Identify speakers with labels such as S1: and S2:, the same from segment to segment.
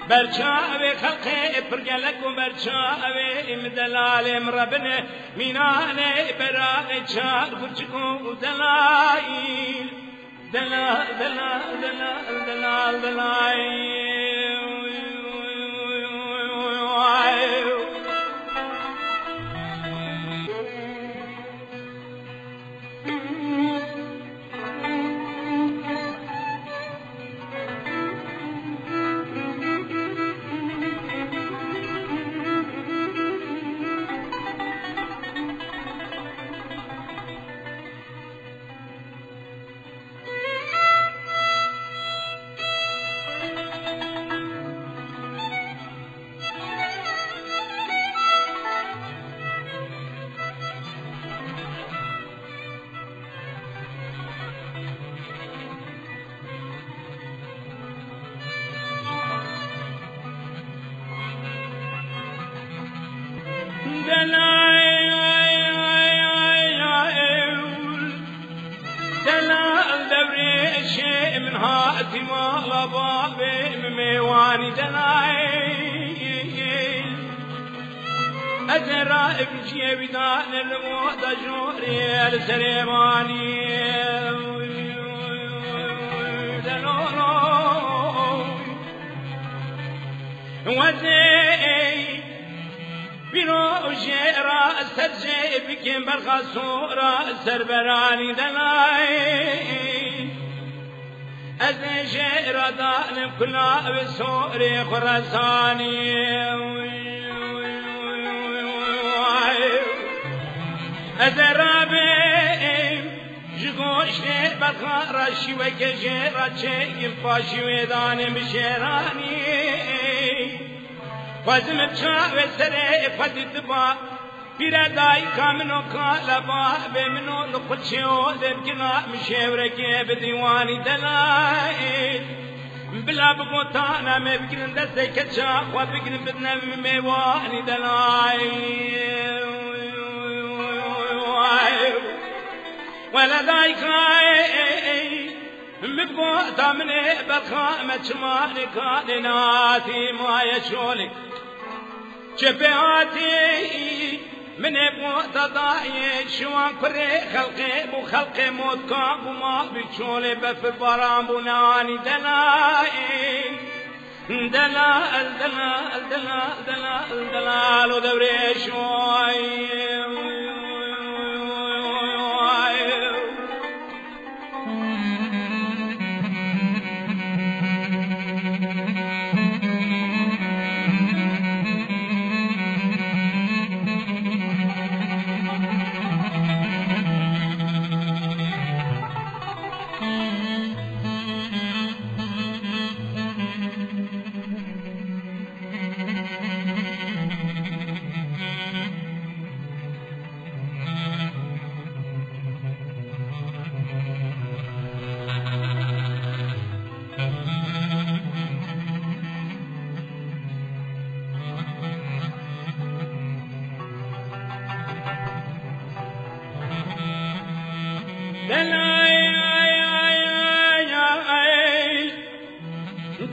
S1: برچاوی خلقه پرگلک و برچاوی امدلال ربنه مینانه برای چار برچکو دلائل دلال دلال دلال دلال دلائل أزرائب جيبدان الموت جوري السليماني وزي بيرو جيرا سرجي بكم برخصورا سربراني دلاي أزي جيرا دان كلا بسوري خرساني أزرابي جگوش بخار شوی کجرا چه پاشوی دانم بشرانی فازم چاو سر فدت با پیردای کامنو کالبا بمنو لخشیو دبکنا مشورک بدیوانی دلای بلا بقطانا ما بكن دست كتشا وبكن بدنا ميواني دلای ولا دايكاي مبقى تامني بخامة شماني كائناتي ما يشولك شفياتي من ابو تضايق شوان كري خلقي بو خلقي موت كاب وما بتشولي بفر برام بناني دلائي دلال دلال دلال دلال دلال ودوري شوي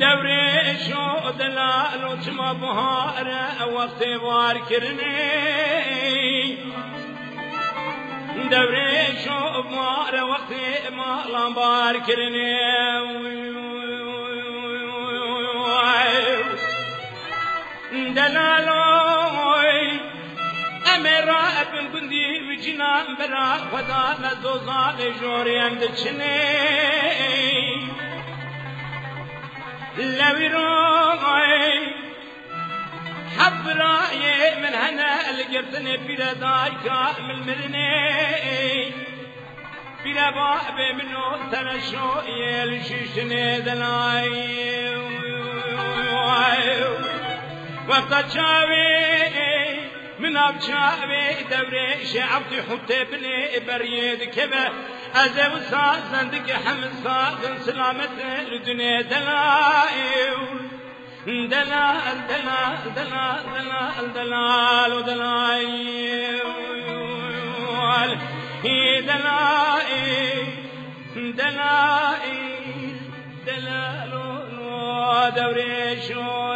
S1: دوري شو دلال وجما بهار وقت وار كرني دوري شو بهار وقت ما لامبار كرني دلالوي امرا ابن بندي وجنا برا خدا مزوزا جوري عند چني لويروي حبراي من هنا القرطني بلا دايكا من مرني بلا باب منو تنشو يلششني دلاي وقت شاوي من أبشاوي دوري شعبتي حتى بني بريد كبه أزو صاصندك حمد صاصن سلامة الدنيا دلائل دلال دلال دلال دلال دلال ودلائل هي دلائل دلائل دلال دوري شو